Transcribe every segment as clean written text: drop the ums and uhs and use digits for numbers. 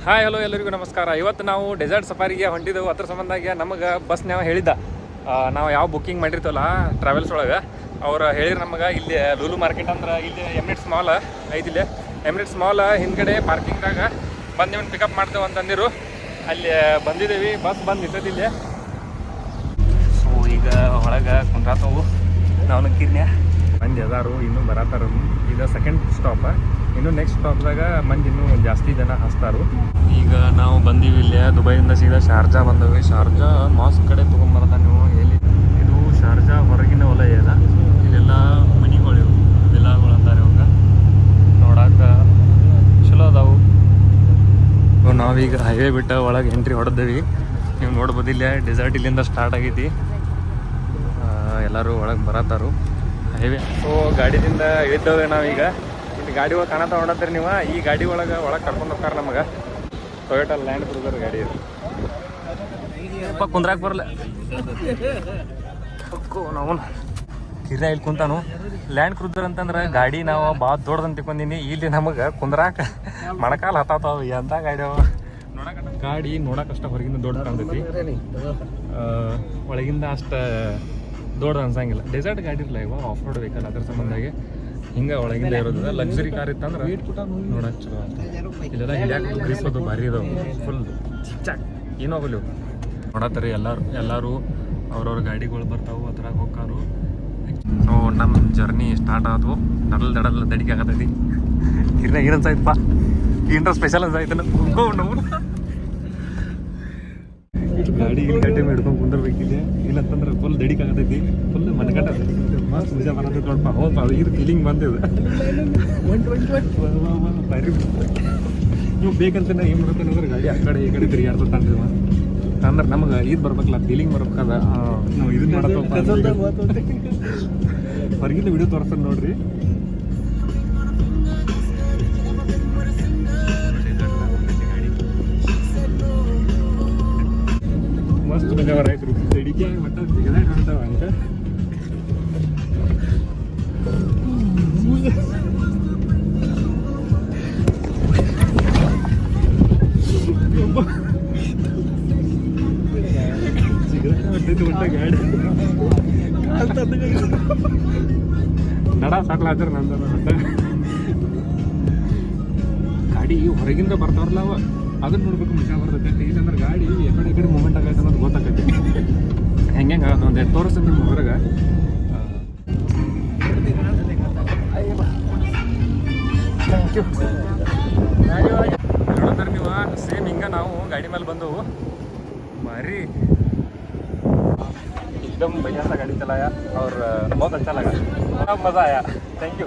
Hi hello ಎಲ್ಲರಿಗೂ ನಮಸ್ಕಾರ. ಇವತ್ತು ನಾವು ಡೆಸರ್ಟ್ ಸಫಾರಿಗೆ ಹೊಂಟಿದ್ದೆವು. ಅದ್ರ ಸಂಬಂಧಾಗಿ ನಮಗೆ ಬಸ್ನ್ಯಾವ ಹೇಳಿದ್ದ ನಾವು ಯಾವ ಬುಕ್ಕಿಂಗ್ ಮಾಡಿರ್ತೀವಲ್ಲ ಟ್ರಾವೆಲ್ಸ್ ಒಳಗೆ ಅವ್ರು ಹೇಳಿದ್ರು ನಮಗೆ ಇಲ್ಲಿ ಲೂಲು ಮಾರ್ಕೆಟ್ ಅಂದ್ರೆ ಇಲ್ಲಿ ಎಮಿರೇಟ್ಸ್ ಮಾಲ್ ಐತಿ. ಇಲ್ಲಿ ಎಮಿರೇಟ್ಸ್ ಮಾಲ್ ಹಿಂದ್ಗಡೆ ಪಾರ್ಕಿಂಗ್ದಾಗ ಬಂದು ನೀವು ಪಿಕಪ್ ಮಾಡ್ತೇವೆ ಅಂತಂದಿರು. ಅಲ್ಲಿ ಬಂದಿದ್ದೇವೆ, ಬಸ್ ಬಂದು ನಿಂತದಿಲ್ಲ. ಸೊ ಈಗ ಒಳಗೆ ಕುಂದ್ರಾತವು ನಾವು ಕಿರ್ನ್ಯಾ ಮಂದಿ ಅದಾರು, ಇನ್ನೂ ಬರತ್ತಾರ. ಈಗ ಸೆಕೆಂಡ್ ಸ್ಟಾಪ್, ಇನ್ನು ನೆಕ್ಸ್ಟ್ ಸ್ಟಾಪ್ದಾಗ ಮಂದಿ ಇನ್ನೂ ಜಾಸ್ತಿ ಜನ ಹಸ್ತಾರು. ಈಗ ನಾವು ಬಂದೀವಿ ಇಲ್ಲೇ ದುಬೈಯಿಂದ ಸೀದಾ ಶಾರ್ಜಾ ಬಂದವಿ. ಶಾರ್ಜಾ ಮಾಸ್ಕ್ ಕಡೆ ತೊಗೊಂಬರ್ದ ನೀವು ಹೇಳಿ. ಇದು ಶಾರ್ಜಾ ಹೊರಗಿನ ವಲಯ ಅದ. ಇಲ್ಲೆಲ್ಲ ಮನಿಗಳು ವಿಲಾಗಳು ಅಂತಾರೆ ಅವಾಗ. ನೋಡಾಕ ಚಲೋ ಅದಾವು. ನಾವೀಗ ಹೈವೇ ಬಿಟ್ಟು ಒಳಗೆ ಎಂಟ್ರಿ ಹೊಡೆದೇವಿ. ನೀವು ನೋಡ್ಬೋದು ಇಲ್ಲೇ ಡೆಸರ್ಟ್ ಇಲ್ಲಿಂದ ಸ್ಟಾರ್ಟ್ ಆಗೈತಿ. ಎಲ್ಲರೂ ಒಳಗೆ ಬರತ್ತಾರು ಹೈವೇ. ಸೊ ಗಾಡಿದಿಂದ ಇಳಿದ್ದೇವೆ ನಾವೀಗ. ಇಲ್ಲಿ ಗಾಡಿ ಒಳಗೆ ಕಾಣತ್ತ ನೋಡತ್ತೀರಿ ನೀವು. ಈ ಗಾಡಿ ಒಳಗೆ ಕರ್ಕೊಂಡು ಹೋಗ್ತಾರೆ ನಮಗೆ. ಟೊಯೋಟಾ ಲ್ಯಾಂಡ್ ಕ್ರೂಸರ್ ಗಾಡಿ ಇದು. ಕುಂದ್ರಾಕ್ ಬರಲ್ಲ ನಾವು ಕಿರ್ನ ಇಲ್ಲಿ ಕುಂತಾನು. ಲ್ಯಾಂಡ್ ಕ್ರೂಸರ್ ಅಂತಂದ್ರೆ ಗಾಡಿ ನಾವು ಭಾಳ ದೊಡ್ಡದಂತ ತಿಳ್ಕೊಂಡೀನಿ. ಇಲ್ಲಿ ನಮಗೆ ಕುಂದ್ರಾಕ ಮೊಣಕಾಲ ಹತ್ತಾವ ಅಂತ ಗಾಡಿ ಅವ. ಗಾಡಿ ನೋಡಕ್ಕಷ್ಟ ಹೊರಗಿಂದ ದೊಡ್ಡ ಕಾಣ್ತೈತಿ, ಒಳಗಿಂದ ಅಷ್ಟು ದೊಡ್ಡ ಅನ್ಸಂಗಿಲ್ಲ. ಡೆಸರ್ಟ್ ಗಾಡಿ ಇರಲ್ಲ ಇವಾಗ, ಆಫ್ ರೋಡ್ ವೆಹಿಕಲ್. ಅದ್ರ ಸಂಬಂಧಾಗಿ ಹಿಂಗೆ ಒಳಗಿಂದ ಇರೋದು. ಲಕ್ಸುರಿ ಕಾರ್ ಇತ್ತಂದ್ರೆ ನೋಡಕ್ಕೆ ಚಲೋ ಅಂತ. ಇಲ್ಲೆಲ್ಲ ಹಿಡಿಯಾಕ ಗ್ರಿಪ್ಪದು ಭಾರಿ ಇದಾವೆ. ಫುಲ್ ಚಿಚ್ಚಾಕ್ ಏನೋಗಲಿ ನೋಡತ್ತಾರೆ. ಎಲ್ಲರೂ ಅವ್ರವ್ರ ಗಾಡಿಗಳು ಬರ್ತಾವೆ, ಅದ್ರಾಗ ಹೋಗ್ಕಾರು. ಸೊ ನಮ್ಮ ಜರ್ನಿ ಸ್ಟಾರ್ಟ್ ಆದವು. ದಡಲ್ ದಡಿಕೆ ಆಗತೈತಿ. ಕಿರ್ನ ಏನು ಅನ್ಸಾಯ್ತಪ್ಪ, ಏನರ ಸ್ಪೆಷಲ್ ಅನ್ಸಾಯ್ತು ನಾವು. ಗಾಡಿ ಇಲ್ಲಿ ಗಂಟೆ ಹಿಡ್ಕೊಂಡು ಕುಂದಿರ್ಬೇಕಿಲ್ಲ, ಇಲ್ಲಂತಂದ್ರೆ ಫುಲ್ ದಡಿಕೆ ಆಗತೈತಿ. ಫುಲ್ ಮನಗಂಡ ಮಸ್ತ್ ನಿಜ ಬರತೈತಿ ನೋಡಪ್ಪ. ಹೌದಪ್ಪ, ಇದು ಫೀಲಿಂಗ್ ಬಂದಿದೆ. ಬರೀ ನೀವು ಬೇಕಂತ ಏನು ಮಾಡ್ತೇನೆ ಅಂದ್ರೆ ಗಾಡಿ ಆ ಕಡೆ ಈ ಕಡೆ ತಿರುಗಾಡ್ತಂತ ಅಂದ್ರೆ ನಮಗೆ ಇದು ಬರ್ಬೇಕಲ್ಲ, ಫೀಲಿಂಗ್ ಬರ್ಬೇಕದ. ನಾವು ಇದನ್ನ ಮಾಡತ್ತಪ್ಪ. ಹೊರಗಿಂದ ವಿಡಿಯೋ ತೋರಿಸ್ತಾನೆ ನೋಡ್ರಿ. ಮಸ್ತ್ ಮಜಾ ರೈತರು ಅಡಿಕೆ ಮಟ್ಟ ಸಿಗದ ಕಾಣ್ತಾವ ಅಂತ. ಗಾಡಿ ನಡ ಸಾಕ್ಲಾದ್ರ ನಂದ ಗಾಡಿ ಹೊರಗಿಂದ ಬರ್ತಾವ್ರಲ್ಲ ಅವ, ಅದನ್ನ ನೋಡ್ಬೇಕು ಮಜಾ ಬರ್ತೈತೆ. ಇಲ್ಲಂದ್ರೆ ಗಾಡಿ ಎಕಡೆ ಮೂಮೆಂಟ್ ಆಗೈತೆ ಅನ್ನೋದು ಗೊತ್ತಾಗೈತಿ. ಹೆಂಗೆ ಆಗತ್ತೆ ಒಂದು ತೋರಿಸ್ತೀನಿ ನಿಮ್ಮ ಹೊರಗೆ. Thank you. ನೋಡಿದ್ರೆ ನೀವು ಸೇಮ್ ಹಿಂಗೆ ನಾವು ಗಾಡಿ ಮೇಲೆ ಬಂದವು. ಭಾರಿ एकदम बढ़िया सा गाड़ी चलाया और बहुत अच्छा लगा, बहुत मज़ा आया. Thank you.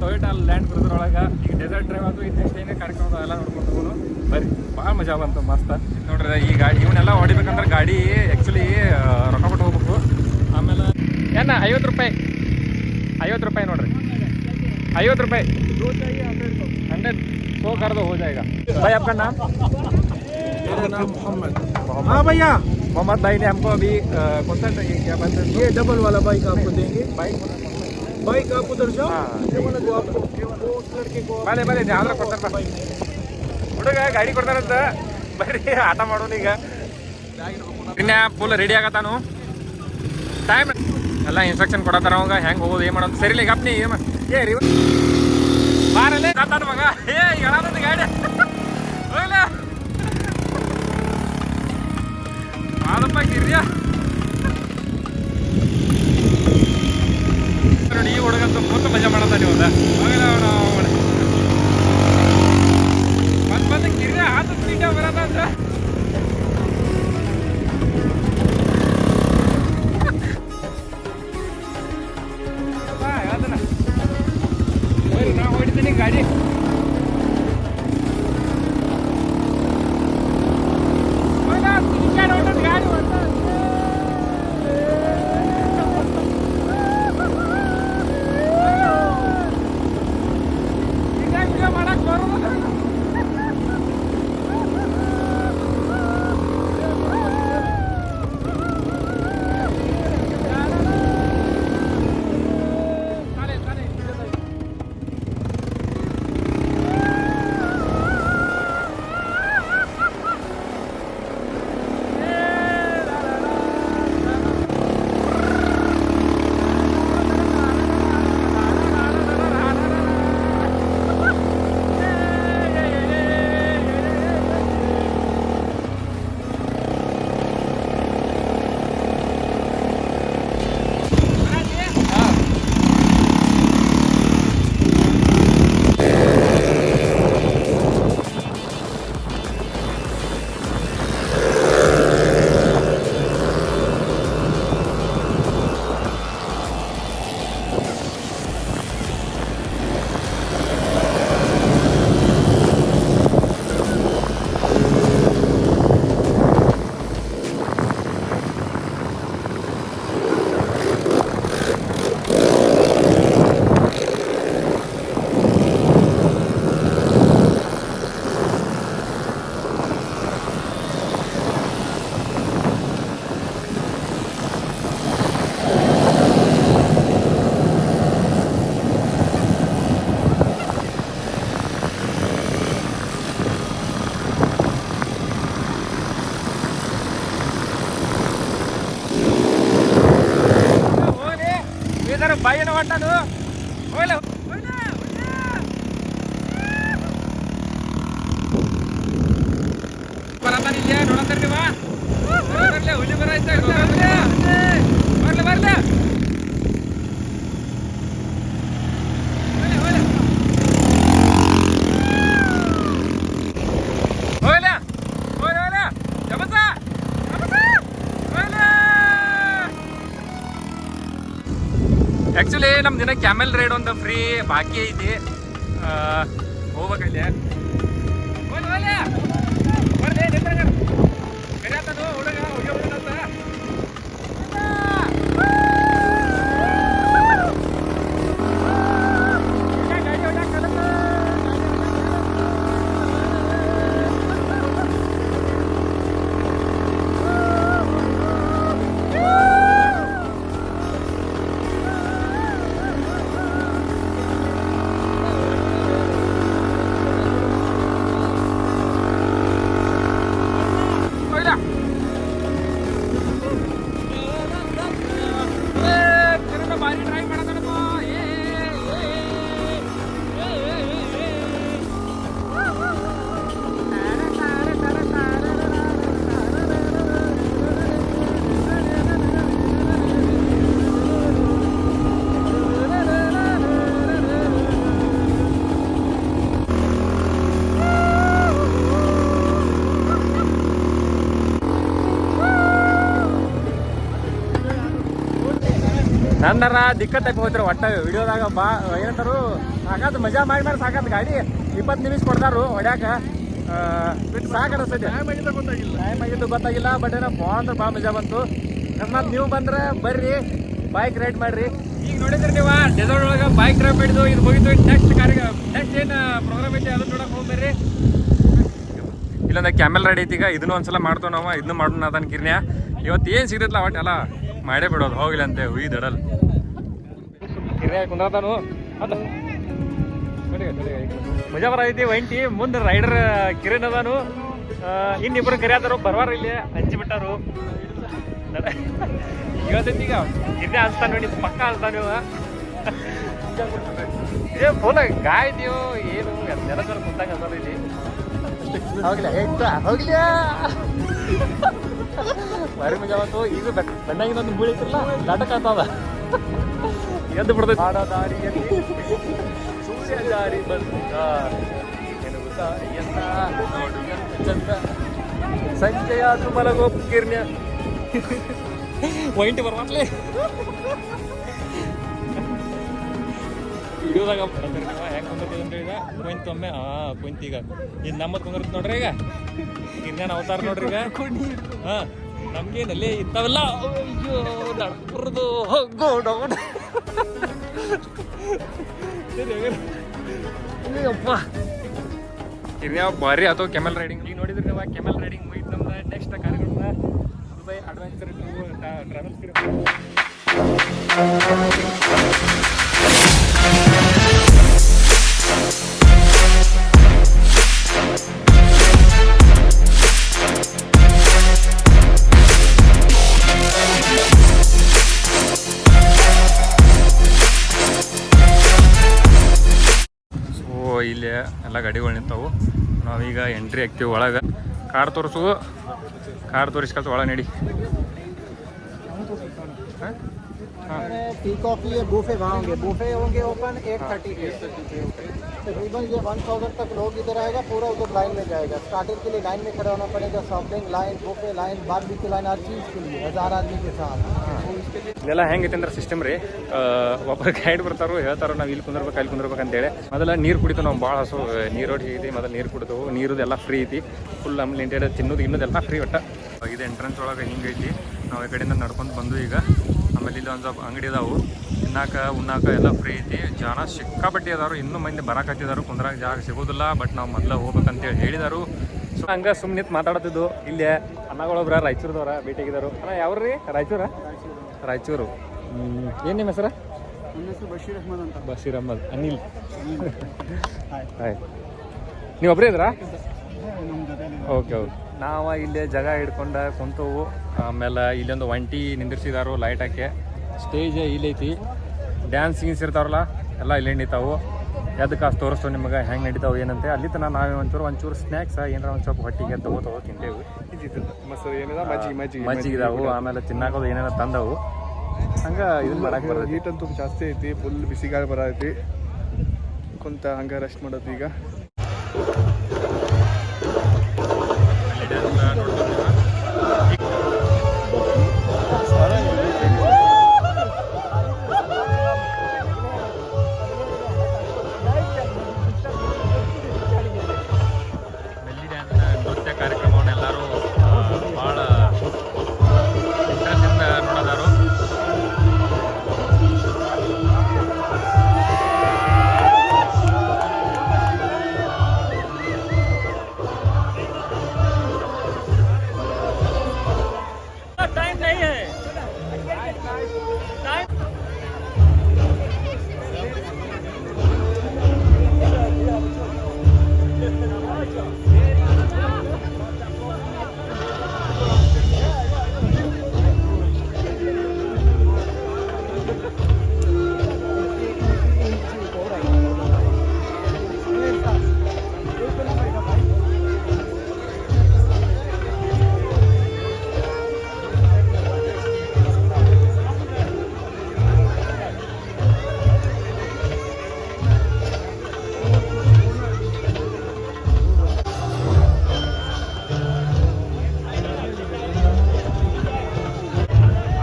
Toyota land cruiser ಒಳಗೆ ಈಗ ಡೆಸರ್ಟ್ ಡ್ರೈವ್ ಅದು ಇದು ನೆಕ್ಸ್ಟ್ ಏನೇ ಕಾರ್ಯಕ್ರಮ ಎಲ್ಲ ನೋಡ್ಕೊಂಡು ಬರೀ ಭಾಳ ಮಜಾ ಬಂತು. ಮಸ್ತ್ ನೋಡ್ರಿ. ಈ ಗಾಡಿ ಇವನ್ನೆಲ್ಲ ಹೊಡಿಬೇಕಂದ್ರೆ ಗಾಡಿ ಆ್ಯಕ್ಚುಲಿ ರೊಕ್ಕ ಕೊಟ್ಟು ಹೋಗ್ಬೇಕು. ಆಮೇಲೆ ಏನ 50 ರೂಪಾಯಿ 50 ರೂಪಾಯಿ ನೋಡ್ರಿ, 50 ರೂಪಾಯಿ 100 100 कर दो, हो जाएगा. भाई आपका नाम? मेरा नाम मोहम्मद. हाँ भैया, मोहम्मद भाई ने हमको अभी कौन सा चाहिए, क्या बनता है? ये डबल वाला बाइक आपको देंगे. बाइक आप उधर जाओ. ये वाला जो आपको वो उस लड़के को ಬಲೆ ಬಲೆ ಯಾವ್ದ್ರ ಕೊಡ್ತಾರ ಹುಡುಗ ಗಾಡಿ ಕೊಡ್ತಾರಂತ. ಬರ್ರಿ ಆಟ ಮಾಡೋಣ ಈಗ. ಇನ್ನ ಫುಲ್ ರೆಡಿ ಆಗತ್ತಾನು. ಟೈಮ್ ಎಲ್ಲ ಇನ್ಸ್ಟ್ರಕ್ಷನ್ ಕೊಡತ್ತಾರ ಅವಾಗ ಹೆಂಗೆ ಹೋಗೋದು ಏನು ಮಾಡೋದು. ಸರಿ ಈಗ ಅಪ್ನಿ ಏ ರೀ ಬಾರಲ್ಲೇ ತಾತಾನ ಮಗ. ಏ ಹೇಳೋದು ಗಾಡಿ ಹೋಗ್ಲ ಆದಪ್ಪ ಕಿರಿಯ ನೋಡಿ. ಈ ಹುಡುಗಂತ ಫುಲ್ ಮಜಾ ಮಾಡತ್ತ ನೀವು. ಬಂದು ಕಿರಿಯ ಆತ ಸ್ಪೀಡ ಬರೋದ ಅಂದ್ರೆ ನಾ ಹೊಡಿತೀನಿ ಗಾಡಿ. ಗಾಡಿ ಹೊಂಟಾನು ಹೋಗ್ಲ ಬರತಾನ ಇಲ್ಲ ನೋಡಂತಾರ ನೀವ ಬರ್ಲೆ ಹುಲಿ ಬರ ಬರ್ಲೆ ಬರ್ಲೆ ಆ್ಯಕ್ಚುಲಿ ನಮ್ಮ ದಿನ ಕ್ಯಾಮೆಲ್ ರೈಡ್ ಒಂದು ಫ್ರೀ ಬಾಕಿ ಐತಿ ಹೋಗ್ಬೇಕಲ್ಲಿ ನಂದರ ದಿಕ್ಕತ್ ಟೈಪ್ ಹೋಗ್ತಾರೆ ಒಟ್ಟ ವಿಡಿಯೋದಾಗ ಏನಂತಾರು ಸಾಕಾದ ಮಜಾ ಮಾಡಿ ಸಾಕಾದ ಗಾಡಿ 20 ನಿಮಿಷ ಕೊಡ್ತಾರು ಹೊಡ್ಯಾಕ ಸಾಕನ್ನಿಸ್ತೈತಿ ಟೈಮ್ ಆಗಿದ್ದು ಗೊತ್ತಾಗಿಲ್ಲ ಬಟ್ ಏನೋ ಭಾಳ ಅಂದ್ರೆ ಭಾಳ ಮಜಾ ಬಂತು ಅಕಸ್ಮಾತ್ ನೀವು ಬಂದ್ರೆ ಬರ್ರಿ ಬೈಕ್ ರೈಡ್ ಮಾಡ್ರಿ ಈಗ ನೋಡಿದ್ರಿ ನೀವು ಡೆಸರ್ಟ್ ಒಳಗೆ ಬೈಕ್ ರೈಡ್ ಮಾಡಿದ್ದು ಇದು ಹೋಗಿದ್ದು ನೆಕ್ಸ್ಟ್ ಏನು ಪ್ರೋಗ್ರಾಮ್ ಐತಿ ಅದನ್ನ ನೋಡಕ್ ಹೋಗ್ಬೇಡ್ರಿ ಇಲ್ಲೊಂದು ಕ್ಯಾಮೆಲ್ ರೈಡ್ ಐತಿ ಈಗ ಇದನ್ನು ಒಂದ್ಸಲ ಮಾಡ್ತೇವೆ ನಾವು ಇದನ್ನು ಮಾಡೋಣ ಅದನ್ನ ಕಿರ್ನ್ಯಾ ಇವತ್ತು ಏನು ಸಿಗತ್ತಲ್ಲ ಒಟ್ಟು ಎಲ್ಲ ಮಾಡೇ ಬಿಡೋದು ಹೋಗಿಲ್ಲ ಅಂತೆ ಹುಯಿ ದಡಲ್ ಕಿರ್ನ್ಯಾ ಕುಂದ್ರತಾನು ಅದು ಮಜಾ ಬರೈತಿ ಒಂಟಿ ಮುಂದೆ ರೈಡರ್ ಕಿರಣ್ ಅದಾನು ಇನ್ನಿಬ್ರು ಕರಿಯಾತಾರು ಬರ್ವಾರ ಇಲ್ಲಿ ಹಂಚಿಬಿಟ್ಟಾರು ಇವತ್ತೈತಿ ಈಗ ಕಿರ್ನ್ಯಾ ಅನ್ಸ್ತಾನ ನೋಡಿ ಪಕ್ಕ ಅನ್ಸ್ತಾನ ಇದೇ ಫೋನ್ ಗಾಯ್ತೀವೋ ಏನು ನೆಲಸರ ಕುಂತಂಗ ಅನ್ಸೋದು ಇಲ್ಲಿ ಹೋಗ್ಲ ಹೋಗ್ಲಿಯಾ ಬಾರಿ ಮಜಾ ಬಂತು ಈಗ ಬೆಣ್ಣಾಗಿನೊಂದು ಬೀಳಿತಿರಲ್ಲ ನಾಟಕ ಆಗ್ತದ ಎದ್ದು ಬಿಡ್ತೈತಿ ಆಡೋ ದಾರಿಯಲ್ಲಿ ಸೂರ್ಯ ದಾರಿ ಬಂದ ನೋಡು ಚಂದ ಸಂಜೆಯಾದ್ರೂ ಮಲಗೋ ಕಿರ್ನ್ಯ ವೈಂಟಿ ಬರ್ವಾತ್ಲೆ ವಿಡಿಯೋದಾಗ ಹೆಂಗೆ ಕುಂದಿರ್ತೀವಿ ಈಗ ಕುಂತೊಮ್ಮೆ ಕುಂತೀಗ ಇದು ನಮ್ಮದು ಕುಂದಿರ್ತ ನೋಡ್ರಿ ಈಗ ಕಿರ್ನ್ಯಾನ ಅವತಾರ ನೋಡ್ರಿ ಈಗ ಹಾಂ ನಮ್ಗೇನಲ್ಲಿ ಇಂಥವೆಲ್ಲ ಅಯ್ಯೋ ನಡ್ಬರ್ದು ಹೋಗೋಣ ಅಪ್ಪ ಕಿರ್ನ್ಯಾ ಭಾರಿ ಆಯ್ತು ಕೆಮೆಲ್ ರೈಡಿಂಗ್ ಈಗ ನೋಡಿದ್ರಿ ನೀವು ಕೆಮೆಲ್ ರೈಡಿಂಗ್ ಮುಗಿತು ನಮ್ದು ನೆಕ್ಸ್ಟ್ ಕಾರ್ಯಕ್ರಮ ದುಬೈ ಅಡ್ವೆಂಚರ್ ಟ್ರಾವೆಲ್ಸ್ ಇಲ್ಲಿ ಎಲ್ಲ ಗಾಡಿಗಳು ನಿಂತಾವು ನಾವೀಗ ಎಂಟ್ರಿ ಆಗ್ತೀವಿ ಒಳಗೆ ಕಾರ್ ತೋರಿಸು ಕಾರ್ ತೋರಿಸ್ಕೊತ ಒಳಗೆ ನಡಿ टी कॉफी है बूफे वहाँ होंगे बूफे होंगे ओपन 8:30 के तकरीबन ये 1000 तक लोग इधर आएगा पूरा उधर लाइन में जाएगा स्टार्टिंग के लिए लाइन में खड़ा होना पड़ेगा shopping line buffet line barbecue line हर चीज़ के लिए 1000 आदमी के साथ ಇದೆಲ್ಲ ಹೆಂಗೈತೆ ಅಂದ್ರೆ ಸಿಸ್ಟಮ್ ರೀ ಒಬ್ಬರು ಗೈಡ್ ಬರ್ತಾರೋ ಹೇಳ್ತಾರೋ ನಾವು ಇಲ್ಲಿ ಕುಂದಿರ್ಬೇಕು ಅಲ್ಲಿ ಕುಂದಿರ್ಬೇಕು ಅಂತೇಳಿ ಮೊದಲ ನೀರು ಕುಡಿತು ನಾವು ಭಾಳ ಹಸು ನೀರು ಐತಿ ಮೊದಲು ನೀರು ಕುಡಿತವು ನೀರುದೆಲ್ಲ ಫ್ರೀ ಐತಿ ಫುಲ್ ಅನ್ಲಿಮಿಟೆಡ್ ತಿನ್ನೋದು ಇನ್ನೋದೆಲ್ಲ ಫ್ರೀ ಒಟ್ಟು ಇದು ಎಂಟ್ರೆನ್ಸ್ ಒಳಗೆ ಹಿಂಗೈತಿ ನಾವು ಈ ಕಡೆಯಿಂದ ನಡ್ಕೊಂಡು ಬಂದು ಈಗ ಆಮೇಲೆ ಇಲ್ಲಿ ಒಂದು ಸ್ವಲ್ಪ ಅಂಗಡಿ ಅದಾವು ತಿನ್ನಾಕ ಉಣ್ಣಾಕ ಎಲ್ಲ ಫ್ರೀ ಐತಿ ಜನ ಸಿಕ್ಕಾಪಟ್ಟಿ ಅದಾರು ಇನ್ನೂ ಮಂದಿ ಬರಾಕತ್ತಿದಾರು ಕುಂದ್ರಾಗ ಜಾಗ ಸಿಗೋದಿಲ್ಲ ಬಟ್ ನಾವು ಮೊದಲು ಹೋಗ್ಬೇಕಂತೇಳಿ ಹೇಳಿದಾರು ಸೊ ಹಂಗೆ ಸುಮ್ಮನೆ ಮಾತಾಡ್ತಿದ್ದು ಇಲ್ಲೇ ಅನ್ನಗಳೊಬ್ರ ರಾಯಚೂರದವ್ರ ಭೇಟಿಯಾಗಿದ್ದಾರು ಅಣ್ಣ ಯಾವ್ರಿ ರಾಯಚೂರು ಏನು ನಿಮ್ಮ ಹೆಸರು बशीर अहमद ಅಂತ ಬಶೀರ್ ಅಹಮದ್ ಅನಿಲ್ ಹಾಯ್ ನೀವು ಒಬ್ಬರೇ ಇದ್ರಾ ಓಕೆ ಓಕೆ ನಾವು ಇಲ್ಲೇ ಜಾಗ ಹಿಡ್ಕೊಂಡು ಕುಂತವು ಆಮೇಲೆ ಇಲ್ಲೊಂದು ಒಂಟಿ ನಿಂದಿರ್ಸಿದಾರು ಲೈಟ್ ಹಾಕಿ ಸ್ಟೇಜ್ ಇಲ್ಲೈತಿ ಡ್ಯಾನ್ಸ್ ಗೀನ್ಸ್ ಇರ್ತಾವಲ್ಲ ಎಲ್ಲ ಇಲ್ಲಿ ನಡೀತಾವು. ಅದಕ್ಕೆ ಅಷ್ಟು ತೋರಿಸ್ತೇವೆ ನಿಮಗೆ ಹೆಂಗೆ ನಡೀತಾವೆ ಏನಂತೆ. ಅಲ್ಲಿ ತನಕ ನಾವೇ ಒಂಚೂರು ಸ್ನ್ಯಾಕ್ಸ್ ಏನಾರ ಒಂದು ಸ್ವಲ್ಪ ಹೊಟ್ಟಿಗೆ ತಗೋ ತಿಂತೇವೆ. ಮಜ್ಜಿಗಿದಾವು, ಆಮೇಲೆ ತಿನ್ನಾಕೋದು ಏನೇನೋ ತಂದವು. ಹಂಗೆ ಇದನ್ನ ಮಾಡಕ್ಕೆ ಬರೋದು. ಹೀಟ್ ಅಂತೂ ಜಾಸ್ತಿ ಐತಿ, ಫುಲ್ ಬಿಸಿಗಾಳಿ ಬರತೈತಿ. ಕುಂತ ಹಂಗೆ ರೆಸ್ಟ್ ಮಾಡೋದು ಈಗ. ನೃತ್ಯ ಕಾರ್ಯಕ್ರಮವನ್ನು ಎಲ್ಲರೂ ಭಾಳ ಇಂಟ್ರೆಸ್ಟಿಂದ ನೋಡೋದಾರು.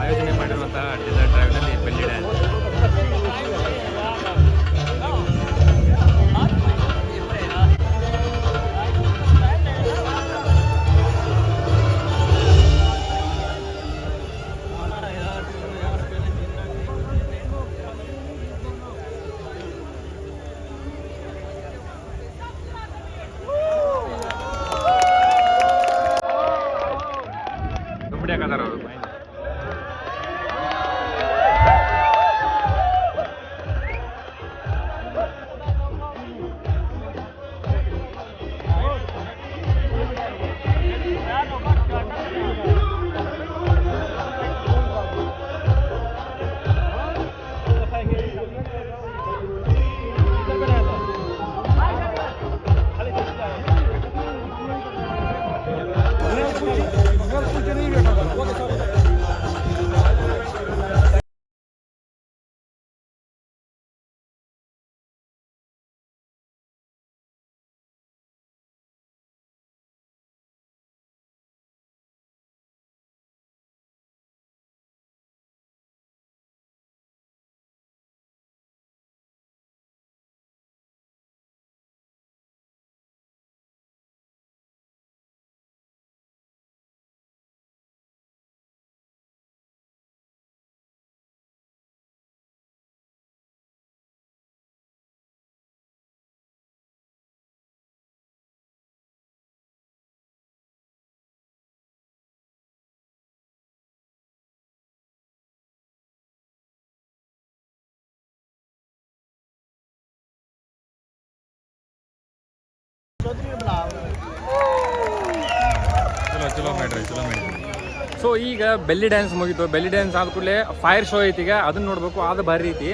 ಆಯೋಜನೆ ಮಾಡಿರುವಂತಹ ಡೆಸರ್ಟ್ ಡ್ರೈವ್ನಲ್ಲಿ ಬೆಲ್ಲಿ ಡ್ಯಾನ್ಸ್. ದುಬ್ಬಿಡ್ಯಾಕದಾರ ಅವರು. ಚಲೋ ಮಾಡ್ರಿ. ಸೊ ಈಗ ಬೆಲ್ಲಿ ಡ್ಯಾನ್ಸ್ ಮುಗೀತು. ಬೆಲ್ಲಿ ಡ್ಯಾನ್ಸ್ ಆದ ಕೂಡಲೇ ಫೈರ್ ಶೋ ಐತಿ. ಈಗ ಅದನ್ನ ನೋಡ್ಬೇಕು, ಅದು ಭಾರಿ ಐತಿ.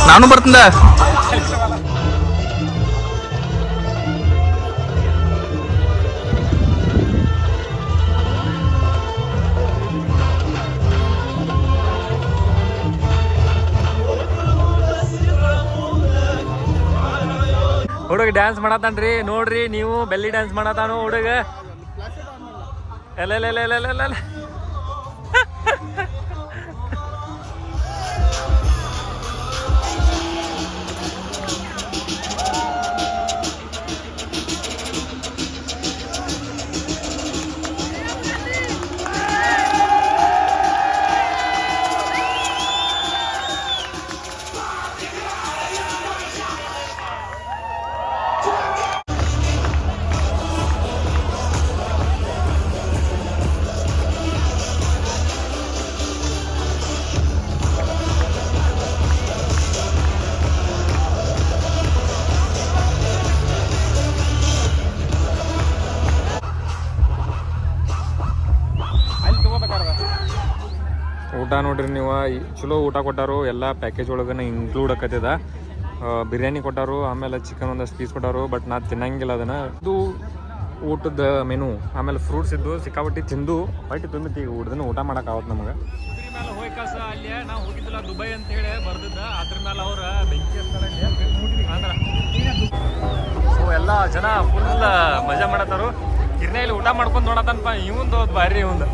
ನಾನು ಬರ್ತಿಂದ ಹುಡುಗ ಡ್ಯಾನ್ಸ್ ಮಾಡತಾನ್ರಿ ನೋಡ್ರಿ ನೀವು ಬೆಲ್ಲಿ ಡ್ಯಾನ್ಸ್ ಮಾಡತಾನು ಹುಡುಗ ಎಲ್ಲ ಊಟ ನೋಡ್ರಿ ನೀವು ಚಲೋ ಊಟ ಕೊಟ್ಟಾರು ಎಲ್ಲ ಪ್ಯಾಕೇಜ್ ಒಳಗನ ಇನ್ಕ್ಲೂಡ್ ಆಕತ್ತದ ಬಿರಿಯಾನಿ ಕೊಟ್ಟಾರು ಆಮೇಲೆ ಚಿಕನ್ ಒಂದಷ್ಟು ಪೀಸ್ ಕೊಟ್ಟಾರು ಬಟ್ ನಾ ತಿನ್ನಂಗಿಲ್ಲ ಅದನ್ನು ಇದು ಊಟದ ಮೆನು ಆಮೇಲೆ ಫ್ರೂಟ್ಸ್ ಇದ್ದು ಸಿಕ್ಕಾಪಟ್ಟಿ ತಿಂದು ಹೊಟ್ಟೆ ತುಂಬಿತ್ತು ಈಗ ಊಟದನ್ನು ಊಟ ಮಾಡೋಕ್ಕಾವತ್ತು ನಮಗೆ ಮೇಲೆ ಹೋಯ್ಕಾಸ ಅಲ್ಲಿ ನಾವು ಹೋಗಿದ್ದಿಲ್ಲ ದುಬೈ ಅಂತ ಹೇಳಿ ಬರ್ದಿದ್ದ ಅದ್ರ ಮೇಲೆ ಅವ್ರ ಬೆಂಕಿ ಅಂದ್ರೆ ಸೊ ಎಲ್ಲ ಜನ ಫುಲ್ ಮಜಾ ಮಾಡತ್ತಾರು ಕಿರ್ನೆಯಲ್ಲಿ ಊಟ ಮಾಡ್ಕೊಂಡು ನೋಡತ್ತನಪ್ಪ ಇವಂದು ಭಾರಿ ಇವಂದು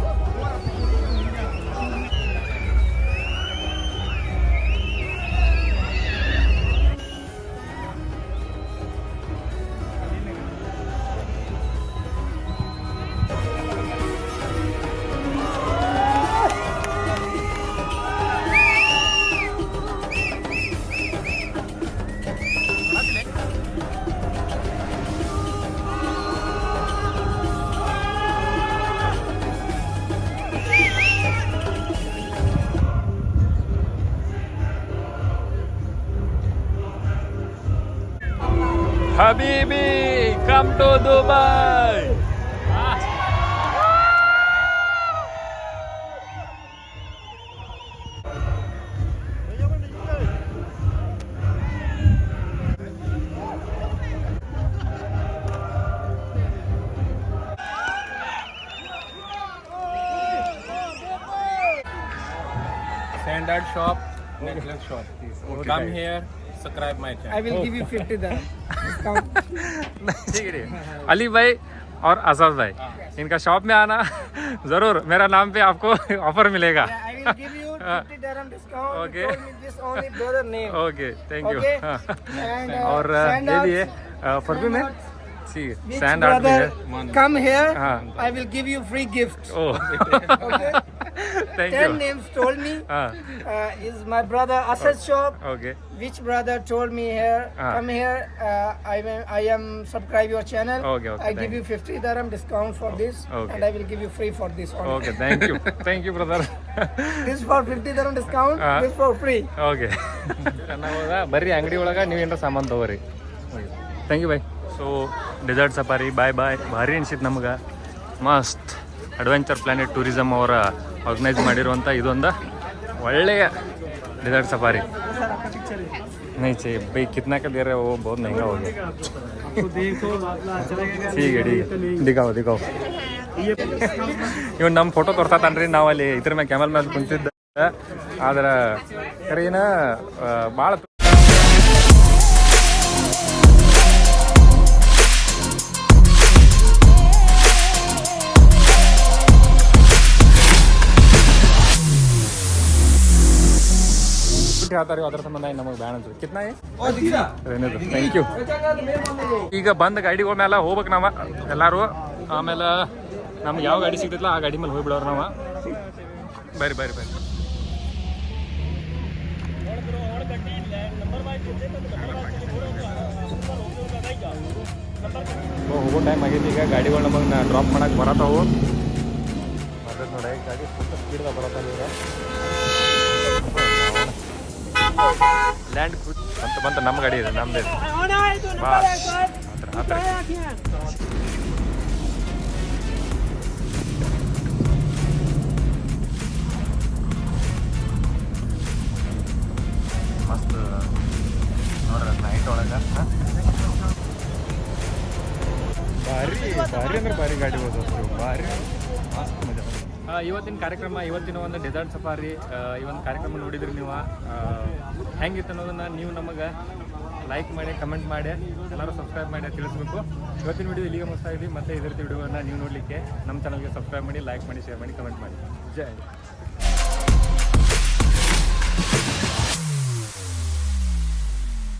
Habibi, come to Dubai. Standard shop, necklace shop. Come here, subscribe my channel. I will give you 50 dirham discount. Ali भाई और आजाद भाई इनका शॉप में आना जरूर मेरा नाम पे आपको ऑफर मिलेगा I will give you 50 dirham discount. Okay. You told me this only brother name. Okay thank you Okay. And और ये भी है परफ्यूम है सी Which सैंड आर्ट भी है brother come here, हाँ I will give you free gift. Oh Okay. Thank 10 you names told me. हाँ Is my brother Asad shop. Okay Which brother told me here? Ah. Come here. I am subscribe your channel. Okay, I give you 50 dirham discount for this, Okay. and I will give you free for this one. Okay thank you brother This for 50 dirham discount. Ah. This for free. Okay ನಾವು ಬರ್ರಿ ಅಂಗಡಿ ಒಳಗೆ ನೀವು ಏನಾರ ಸಾಮಾನು ತೊಗೋರಿ thank you bye so desert safari ಬಾಯ್ ಭಾರಿ ಅನ್ಸಿತ್ತು ನಮ್ಗೆ ಮಸ್ತ್ ಅಡ್ವೆಂಚರ್ ಪ್ಲಾನೆಟ್ ಟೂರಿಸಮ್ ಅವರ ಆರ್ಗನೈಸ್ ಮಾಡಿರುವಂಥ ಇದೊಂದು ಒಳ್ಳೆಯ ಡೆಸರ್ಟ್ ಸಫಾರಿ नहीं चाहिए भाई कितना का दे रहे हो वो बहुत महंगा हो गया ठीक है दिखाओ ಇವ್ ನಮ್ಮ ಫೋಟೋ ತೋರ್ಸಾತಾನ್ರಿ ನಾವು ಅಲ್ಲಿ ಇದ್ರ ಮೇಲೆ ಕ್ಯಾಮಲ್ ಮೇಲೆ ಕುಂತಿದ್ದ ಆದ್ರೆ ಕರೀನ ಭಾಳ ಹೇಳ್ತಾರೆ ಅದ್ರ ಸಂಬಂಧ ನಮಗೆ ಬ್ಯಾನ್ ಅಂತ ಕಿತ್ನಾ ಥ್ಯಾಂಕ್ ಯು ಈಗ ಬಂದ ಗಾಡಿಗಳ ಮೇಲೆ ಹೋಗ್ಬೇಕು ನಾವು ಎಲ್ಲರೂ ಆಮೇಲೆ ನಮ್ಗೆ ಯಾವ ಗಾಡಿ ಸಿಗ್ತೈತಲ್ಲ ಆ ಗಾಡಿ ಮೇಲೆ ಹೋಗ್ಬಿಡೋರು ನಾವು ಬರ್ರಿ ಹೋಗೋ ಟೈಮ್ ಆಗೈತಿ ಈಗ ಗಾಡಿಗಳು ನಮಗೆ ಡ್ರಾಪ್ ಮಾಡಕ್ಕೆ ಬರತ್ತಾವು ಮತ್ತೆ ನೋಡಿ ಗಾಡಿ ಫುಲ್ ಸ್ಪೀಡ್ದಾಗ ಬರತ್ತಲ್ಲ ಈಗ ಲ್ಯಾಂಡ್ ಬಂತ ನಮ್ಮ ಗಾಡಿ ಇದೆ ನಮ್ದೇ ಮಸ್ತ್ ನೋಡ್ರಿ ನೈಟ್ ಒಳಗೆ ಭಾರಿ ಅಂದ್ರೆ ಭಾರಿ ಗಾಡಿ ಹೋದಷ್ಟು ಭಾರಿ ಮಸ್ತ್ ಮಜಾ ಇವತ್ತಿನ ಕಾರ್ಯಕ್ರಮ ಇವತ್ತಿನ ಒಂದು ಡೆಸರ್ಟ್ ಸಫಾರಿ ಈ ಒಂದು ಕಾರ್ಯಕ್ರಮ ನೋಡಿದ್ರಿ ನೀವು ಹೆಂಗಿತ್ತು ಅನ್ನೋದನ್ನ ನೀವು ನಮಗೆ ಲೈಕ್ ಮಾಡಿ ಕಮೆಂಟ್ ಮಾಡಿ ಎಲ್ಲರೂ ಸಬ್ಸ್ಕ್ರೈಬ್ ಮಾಡಿ ತಿಳಿಸ್ಬೇಕು. ಇವತ್ತಿನ ವಿಡಿಯೋ ಇಲ್ಲಿಗೆ ಮುಗಿಸ್ತಾಯಿದ್ವಿ. ಮತ್ತೆ ಇದೇ ರೀತಿ ವಿಡಿಯೋವನ್ನು ನೀವು ನೋಡಲಿಕ್ಕೆ ನಮ್ಮ ಚಾನಲ್ಗೆ ಸಬ್ಸ್ಕ್ರೈಬ್ ಮಾಡಿ, ಲೈಕ್ ಮಾಡಿ, ಶೇರ್ ಮಾಡಿ, ಕಮೆಂಟ್ ಮಾಡಿ. ಜೈ ಹಿಂದ್.